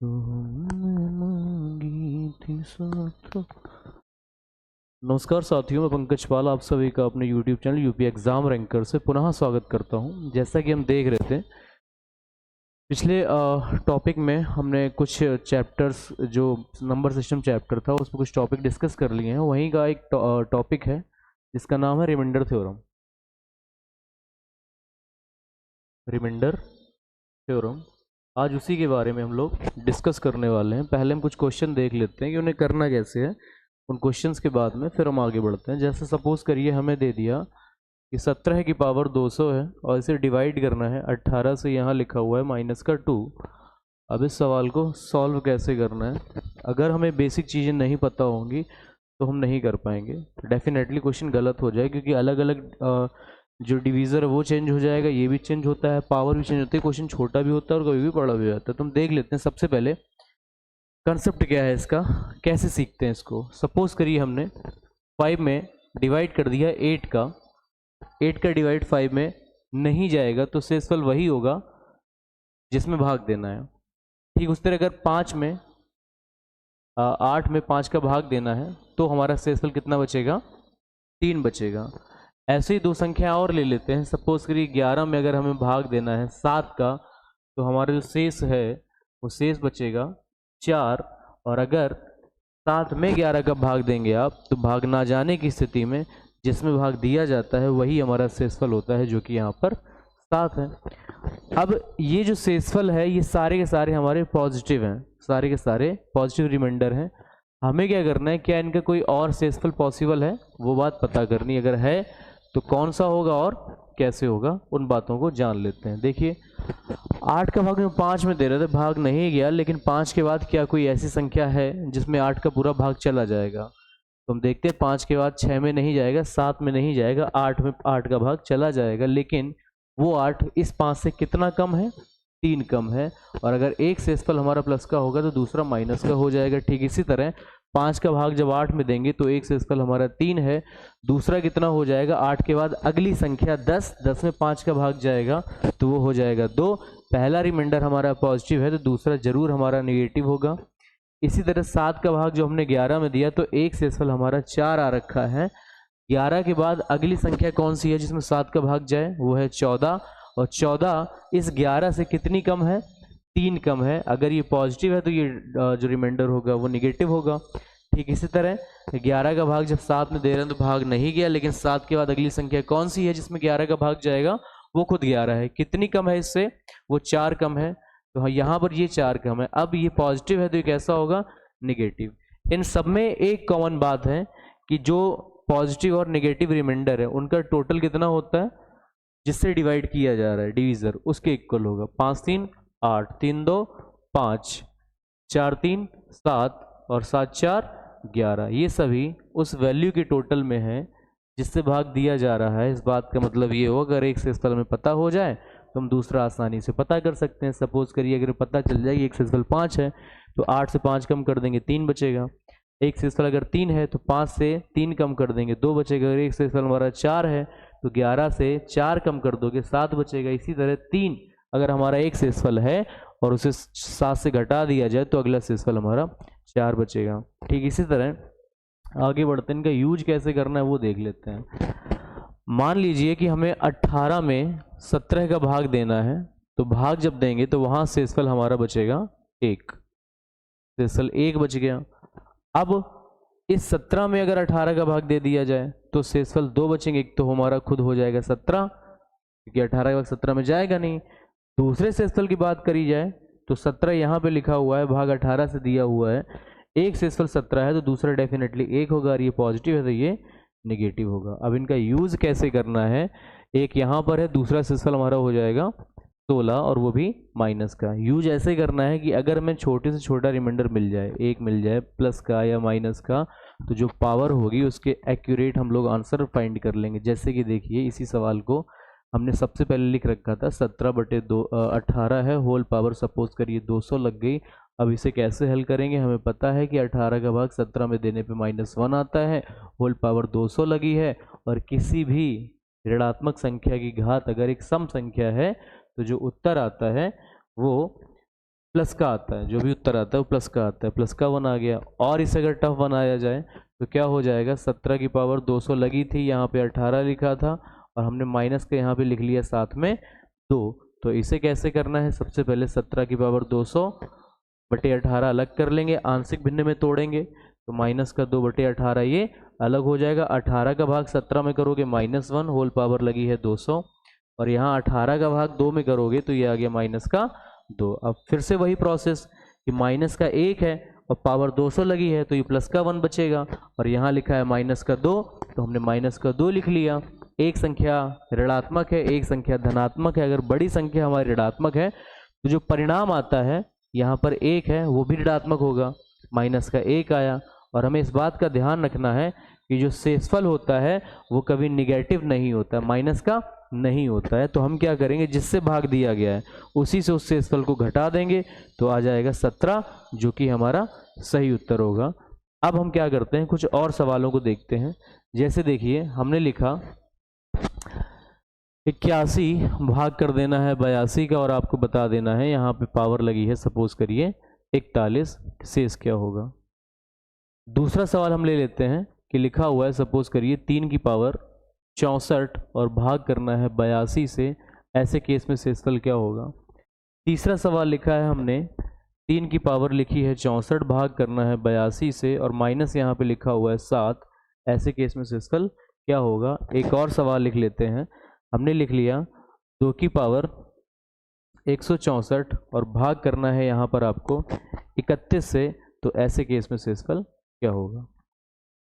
तुमने मांगी थी साथ। नमस्कार साथियों, मैं पंकज पाल आप सभी का अपने YouTube channel UP exam ranker से पुनः स्वागत करता हूं। जैसा कि हम देख रहे थे पिछले टॉपिक में हमने कुछ चैप्टर्स जो नंबर सिस्टम चैप्टर था उसमें कुछ टॉपिक डिस्कस कर लिए हैं। वहीं का एक टॉपिक है जिसका नाम है रिमाइंडर थ्योरम। रिमाइंडर थ्योरम आज उसी के बारे में हम लोग डिस्कस करने वाले हैं। पहले हम कुछ क्वेश्चन देख लेते हैं कि उन्हें करना कैसे है। उन क्वेश्चंस के बाद में फिर हम आगे बढ़ते हैं। जैसे सपोज करिए हमें दे दिया कि 17 की पावर 200 है और इसे डिवाइड करना है 18 से। यहाँ लिखा हुआ है -2। अब इस सवाल को सॉल्व कैसे करना है, अगर हमें बेसिक चीज़ें नहीं पता होंगी तो हम नहीं कर पाएंगे। डेफिनेटली क्वेश्चन गलत हो जाए, क्योंकि अलग अलग जो डिवीज़र है वो चेंज हो जाएगा, ये भी चेंज होता है, पावर भी चेंज होती है, क्वेश्चन छोटा भी होता है और कभी भी बड़ा भी होता है। तो हम देख लेते हैं सबसे पहले कंसेप्ट क्या है इसका, कैसे सीखते हैं इसको। सपोज करिए हमने 5 में डिवाइड कर दिया 8 का। 8 का डिवाइड 5 में नहीं जाएगा तो शेषफल वही होगा जिसमें भाग देना है। ठीक उस तरह अगर 8 में 5 का भाग देना है तो हमारा शेषफल कितना बचेगा, 3 बचेगा। ऐसे ही दो संख्या और ले लेते हैं। सपोज करिए 11 में अगर हमें भाग देना है 7 का, तो हमारा जो शेष है वो शेष बचेगा 4। और अगर 7 में 11 का भाग देंगे आप, तो भाग ना जाने की स्थिति में जिसमें भाग दिया जाता है वही हमारा शेषफल होता है, जो कि यहाँ पर 7 है। अब ये जो शेषफल है ये सारे के सारे हमारे पॉजिटिव हैं, सारे के सारे पॉजिटिव रिमाइंडर हैं। हमें क्या करना है, क्या इनका कोई और शेषफल पॉसिबल है वो बात पता करनी। अगर है तो कौन सा होगा और कैसे होगा, उन बातों को जान लेते हैं। देखिए 8 का भाग में 5 में दे रहे थे, भाग नहीं गया, लेकिन 5 के बाद क्या कोई ऐसी संख्या है जिसमें 8 का पूरा भाग चला जाएगा। तो हम देखते हैं 5 के बाद 6 में नहीं जाएगा, 7 में नहीं जाएगा, 8 में 8 का भाग चला जाएगा। लेकिन वो 8 इस 5 से कितना कम है, 3 कम है। और अगर एक शेषफल हमारा प्लस का होगा तो दूसरा माइनस का हो जाएगा। ठीक इसी तरह 5 का भाग जब 8 में देंगे तो एक शेषफल हमारा 3 है, दूसरा कितना हो जाएगा, 8 के बाद अगली संख्या 10, 10 में 5 का भाग जाएगा तो वो हो जाएगा 2। पहला रिमाइंडर हमारा पॉजिटिव है तो दूसरा जरूर हमारा निगेटिव होगा। इसी तरह 7 का भाग जो हमने 11 में दिया तो एक शेषफल हमारा 4 आ रखा है। 11 के बाद अगली संख्या कौन सी है जिसमें 7 का भाग जाए, वो है 14। और 14 इस 11 से कितनी कम है, 3 कम है। अगर ये पॉजिटिव है तो ये जो रिमाइंडर होगा वो निगेटिव होगा। ठीक इसी तरह 11 का भाग जब 7 में दे रहे हैं तो भाग नहीं गया, लेकिन 7 के बाद अगली संख्या कौन सी है जिसमें 11 का भाग जाएगा, वो खुद 11 है। कितनी कम है इससे, वो 4 कम है। तो यहाँ पर ये 4 कम है। अब ये पॉजिटिव है तो ये कैसा होगा, निगेटिव। इन सब में एक कॉमन बात है कि जो पॉजिटिव और निगेटिव रिमाइंडर है उनका टोटल कितना होता है, जिससे डिवाइड किया जा रहा है डिवीजर, उसके इक्वल होगा। 5 3 8, 3 2 5, 4 3 7 और 7 4 11। ये सभी उस वैल्यू के टोटल में है जिससे भाग दिया जा रहा है। इस बात का मतलब ये हो, अगर एक शेषफल हमें पता हो जाए तो हम दूसरा आसानी से पता कर सकते हैं। सपोज करिए अगर पता चल जाए एक शेषफल 5 है तो 8 से 5 कम कर देंगे 3 बचेगा। एक शेषफल अगर 3 है तो 5 से 3 कम कर देंगे 2 बचेगा। अगर एक शेषफल हमारा 4 है तो 11 से 4 कम कर दोगे 7 बचेगा। इसी तरह 3 अगर हमारा एक शेषफल है और उसे 7 से घटा दिया जाए तो अगला शेषफल हमारा 4 बचेगा। ठीक इसी तरह आगे बढ़ते हैं, इनका यूज कैसे करना है वो देख लेते हैं। मान लीजिए कि हमें 18 में 17 का भाग देना है, तो भाग जब देंगे तो वहां शेषफल हमारा बचेगा 1, शेषफल 1 बच गया। अब इस 17 में अगर 18 का भाग दे दिया जाए तो शेषफल 2 बचेंगे। एक तो हमारा खुद हो जाएगा 17, क्योंकि 18 का भाग 17 में जाएगा नहीं। दूसरे शेषफल की बात करी जाए तो 17 यहाँ पे लिखा हुआ है, भाग 18 से दिया हुआ है। एक शेषफल 17 है तो दूसरा डेफिनेटली 1 होगा, और ये पॉजिटिव है तो ये निगेटिव होगा। अब इनका यूज कैसे करना है, एक यहाँ पर है, दूसरा शेषफल हमारा हो जाएगा 16 और वो भी माइनस का। यूज ऐसे करना है कि अगर हमें छोटे से छोटा रिमाइंडर मिल जाए, एक मिल जाए प्लस का या माइनस का, तो जो पावर होगी उसके एक्यूरेट हम लोग आंसर फाइंड कर लेंगे। जैसे कि देखिए इसी सवाल को हमने सबसे पहले लिख रखा था 17/2 18 है, होल पावर सपोज करिए 200 लग गई। अब इसे कैसे हल करेंगे, हमें पता है कि 18 का भाग 17 में देने पे -1 आता है, होल पावर 200 लगी है। और किसी भी ऋणात्मक संख्या की घात अगर एक सम संख्या है तो जो उत्तर आता है वो प्लस का आता है, जो भी उत्तर आता है वो प्लस का आता है, प्लस का 1 आ गया। और इसे अगर टफ बनाया जाए तो क्या हो जाएगा, 17 की पावर 200 लगी थी, यहाँ पे 18 लिखा था और हमने माइनस का यहाँ पे लिख लिया साथ में 2। तो इसे कैसे करना है, सबसे पहले 17 की पावर 200 बटे 18 अलग कर लेंगे, आंशिक भिन्न में तोड़ेंगे तो माइनस का 2 बटे 18 ये अलग हो जाएगा। 18 का भाग 17 में करोगे -1, होल पावर लगी है 200, और यहाँ 18 का भाग 2 में करोगे तो ये आ गया माइनस का 2। अब फिर से वही प्रोसेस कि माइनस का 1 है और पावर 200 लगी है तो ये प्लस का 1 बचेगा, और यहाँ लिखा है माइनस का 2 तो हमने माइनस का 2 लिख लिया। एक संख्या ऋणात्मक है, एक संख्या धनात्मक है। अगर बड़ी संख्या हमारी ऋणात्मक है तो जो परिणाम आता है यहाँ पर 1 है वो भी ऋणात्मक होगा, माइनस का 1 आया। और हमें इस बात का ध्यान रखना है कि जो शेषफल होता है वो कभी निगेटिव नहीं होता, माइनस का नहीं होता है। तो हम क्या करेंगे, जिससे भाग दिया गया है उसी से उस शेषफल को घटा देंगे तो आ जाएगा 17, जो कि हमारा सही उत्तर होगा। अब हम क्या करते हैं, कुछ और सवालों को देखते हैं। जैसे देखिए हमने लिखा 81 भाग कर देना है 82 का और आपको बता देना है यहाँ पे पावर लगी है सपोज करिए 41, शेष क्या होगा। दूसरा सवाल हम ले लेते हैं कि लिखा हुआ है सपोज करिए 3 की पावर 64 और भाग करना है 82 से, ऐसे केस में शेषफल क्या होगा। तीसरा सवाल लिखा है हमने 3 की पावर लिखी है 64, भाग करना है 82 से और माइनस यहाँ पे लिखा हुआ है 7, ऐसे केस में शेषफल क्या होगा। एक और सवाल लिख लेते हैं, हमने लिख लिया 2 की पावर 164 और भाग करना है यहाँ पर आपको 31 से, तो ऐसे केस में शेषफल क्या होगा।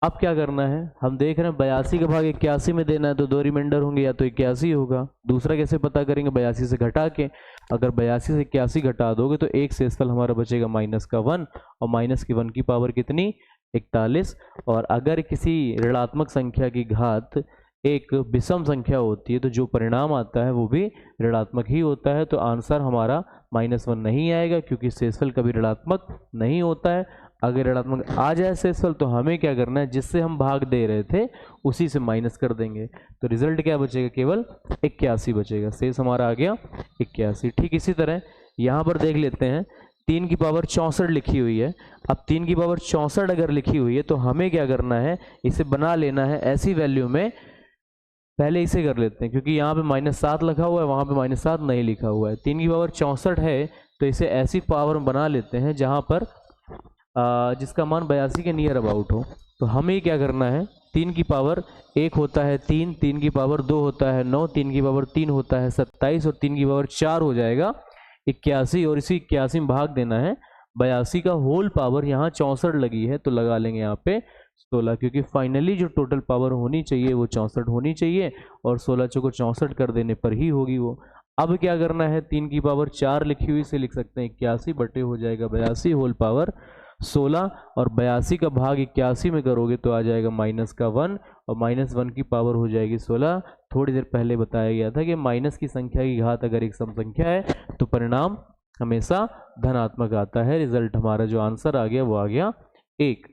अब क्या करना है, हम देख रहे हैं 82 का भाग 81 में देना है तो 2 रिमाइंडर होंगे, या तो 81 होगा। दूसरा कैसे पता करेंगे, 82 से घटा के। अगर 82 से 81 घटा दोगे तो एक शेषफल हमारा बचेगा माइनस का 1, और माइनस की 1 की पावर कितनी, 41। और अगर किसी ऋणात्मक संख्या की घात एक विषम संख्या होती है तो जो परिणाम आता है वो भी ऋणात्मक ही होता है। तो आंसर हमारा -1 नहीं आएगा, क्योंकि शेषफल कभी ऋणात्मक नहीं होता है। अगर ऋणात्मक आ जाए शेषफल तो हमें क्या करना है, जिससे हम भाग दे रहे थे उसी से माइनस कर देंगे, तो रिजल्ट क्या बचेगा, केवल 81 बचेगा। शेष हमारा आ गया 81। ठीक इसी तरह यहाँ पर देख लेते हैं 3 की पावर 64 लिखी हुई है। अब 3 की पावर 64 अगर लिखी हुई है तो हमें क्या करना है, इसे बना लेना है ऐसी वैल्यू में। पहले इसे कर लेते हैं, क्योंकि यहाँ पे -7 लिखा हुआ है, वहाँ पे -7 नहीं लिखा हुआ है। 3 की पावर 64 है तो इसे ऐसी पावर बना लेते हैं जहाँ पर जिसका मान 82 के नियर अबाउट हो। तो हमें क्या करना है, 3 की पावर 1 होता है 3, 3 की पावर 2 होता है 9, 3 की पावर 3 होता है 27 और 3 की पावर 4 हो जाएगा 81। और इसी 81 में भाग देना है 82 का होल पावर, यहाँ 64 लगी है तो लगा लेंगे यहाँ पे 16, क्योंकि फाइनली जो टोटल पावर होनी चाहिए वो 64 होनी चाहिए और 16 को 64 कर देने पर ही होगी वो। अब क्या करना है, 3 की पावर 4 लिखी हुई से लिख सकते हैं 81 बटे हो जाएगा 82 होल पावर 16, और 82 का भाग 81 में करोगे तो आ जाएगा माइनस का 1 और -1 की पावर हो जाएगी 16। थोड़ी देर पहले बताया गया था कि माइनस की संख्या की घात अगर एक सम संख्या है तो परिणाम हमेशा धनात्मक आता है। रिजल्ट हमारा जो आंसर आ गया वो आ गया 1।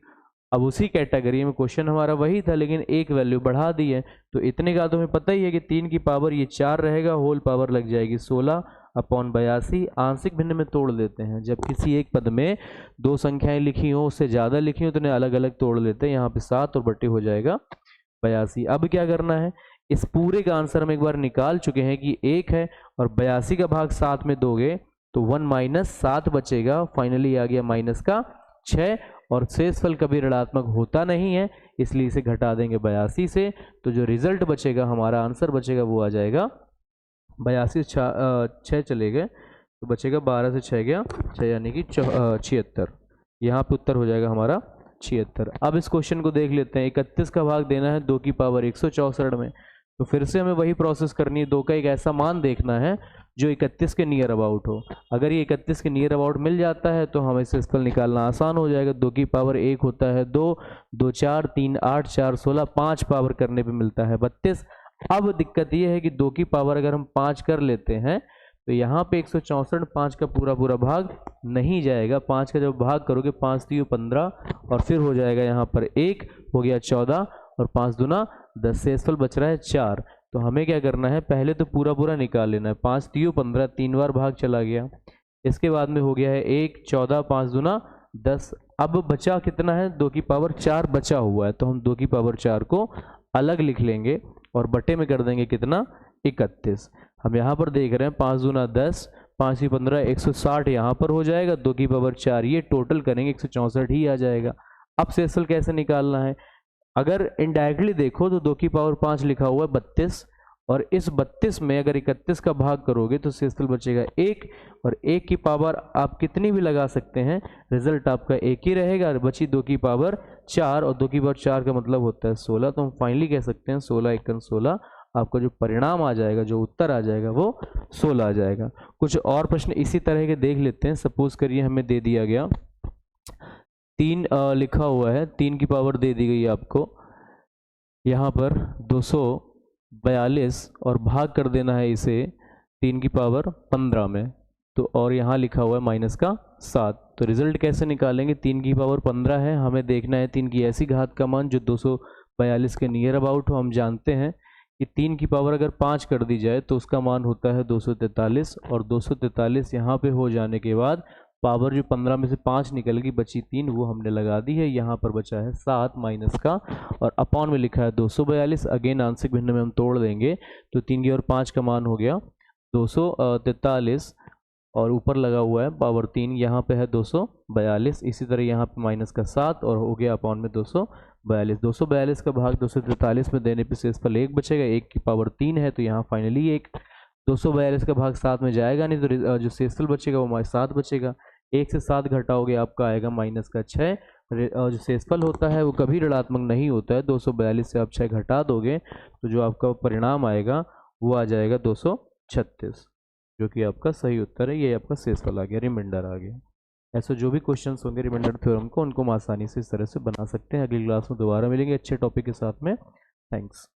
अब उसी कैटेगरी में क्वेश्चन हमारा वही था लेकिन एक वैल्यू बढ़ा दी है, तो इतने का तो हमें पता ही है कि 3 की पावर ये 4 रहेगा, होल पावर लग जाएगी 16 अपॉन 82। आंशिक भिन्न में तोड़ लेते हैं, जब किसी एक पद में 2 संख्याएं लिखी हो, उससे ज़्यादा लिखी हो तो उन्हें अलग अलग तोड़ लेते हैं। यहाँ पे 7 और बटे हो जाएगा 82। अब क्या करना है, इस पूरे का आंसर हम एक बार निकाल चुके हैं कि 1 है और 82 का भाग 7 में दोगे तो 1 - 7 बचेगा, फाइनली आ गया माइनस का 6। और शेषफल कभी ऋणात्मक होता नहीं है, इसलिए इसे घटा देंगे 82 से, तो जो रिजल्ट बचेगा हमारा आंसर बचेगा वो आ जाएगा 82 6 चले गए तो बचेगा 12 से 6 गया 6 यानी कि 76। यहाँ पे उत्तर हो जाएगा हमारा 76। अब इस क्वेश्चन को देख लेते हैं, 31 का भाग देना है 2 की पावर 164 में, तो फिर से हमें वही प्रोसेस करनी है। 2 का एक ऐसा मान देखना है जो 31 के नियर अबाउट हो। अगर ये 31 के नियर अबाउट मिल जाता है तो हमें शेषफल निकालना आसान हो जाएगा। 2 की पावर 1 होता है 2, 2 4 3 8 4 16, 5 पावर करने पे मिलता है 32। अब दिक्कत ये है कि 2 की पावर अगर हम 5 कर लेते हैं तो यहाँ पे 164 5 का पूरा भाग नहीं जाएगा। 5 का जब भाग करोगे 5 3 15 और फिर हो जाएगा यहाँ पर 1 हो गया 14 और 5 दूना 10, शेषफल बच रहा है 4। तो हमें क्या करना है, पहले तो पूरा निकाल लेना है। 5 3 15, 3 बार भाग चला गया, इसके बाद में हो गया है 1, 14, 5 दूना 10। अब बचा कितना है, 2 की पावर 4 बचा हुआ है, तो हम 2 की पावर 4 को अलग लिख लेंगे और बटे में कर देंगे कितना, 31। हम यहाँ पर देख रहे हैं 5 दूना 10, 5 की 15, 160 यहाँ पर हो जाएगा, 2 की पावर 4 ये टोटल करेंगे 164 ही आ जाएगा। अब शेषफल कैसे निकालना है, अगर इनडायरेक्टली देखो तो 2 की पावर 5 लिखा हुआ है 32, और इस 32 में अगर 31 का भाग करोगे तो शेषफल बचेगा 1, और 1 की पावर आप कितनी भी लगा सकते हैं, रिजल्ट आपका 1 ही रहेगा, और बची 2 की पावर 4, और 2 की पावर 4 का मतलब होता है 16। तो हम फाइनली कह सकते हैं 16 एकम 16, आपका जो परिणाम आ जाएगा, जो उत्तर आ जाएगा वो 16 आ जाएगा। कुछ और प्रश्न इसी तरह के देख लेते हैं। सपोज करिए हमें दे दिया गया 3 लिखा हुआ है, 3 की पावर दे दी गई आपको, यहाँ पर 242, और भाग कर देना है इसे 3 की पावर 15 में, तो और यहाँ लिखा हुआ है माइनस का 7। तो रिजल्ट कैसे निकालेंगे, 3 की पावर 15 है, हमें देखना है 3 की ऐसी घात का मान जो 242 के नियर अबाउट हो। हम जानते हैं कि 3 की पावर अगर 5 कर दी जाए तो उसका मान होता है 243, और 243 यहाँ पे हो जाने के बाद पावर जो 15 में से 5 निकल गई, बची 3, वो हमने लगा दी है। यहाँ पर बचा है 7 माइनस का, और अपॉन में लिखा है 242। अगेन आंशिक भिन्न में हम तोड़ देंगे तो 3 की और 5 का मान हो गया 243, और ऊपर लगा हुआ है पावर 3, यहाँ पे है 242। इसी तरह यहाँ पे माइनस का 7, और हो गया अपॉन में 242। 242 का भाग 243 में देने पे शेषफल 1 बचेगा, 1 की पावर 3 है तो यहाँ फाइनली 1। 242 का भाग 7 में जाएगा नहीं, तो जो शेषफल बचेगा वो 7 बचेगा। 1 से 7 घटाओगे आपका आएगा माइनस का 6। जो शेषफल होता है वो कभी ऋणात्मक नहीं होता है। 242 से आप 6 घटा दोगे तो जो आपका परिणाम आएगा वो आ जाएगा 236, जो कि आपका सही उत्तर है। ये आपका शेषफल आ गया, रिमाइंडर आ गया। ऐसे जो भी क्वेश्चंस होंगे रिमाइंडर थ्योरम को, उनको हम आसानी से इस तरह से बना सकते हैं। अगली क्लास में दोबारा मिलेंगे अच्छे टॉपिक के साथ में। थैंक्स।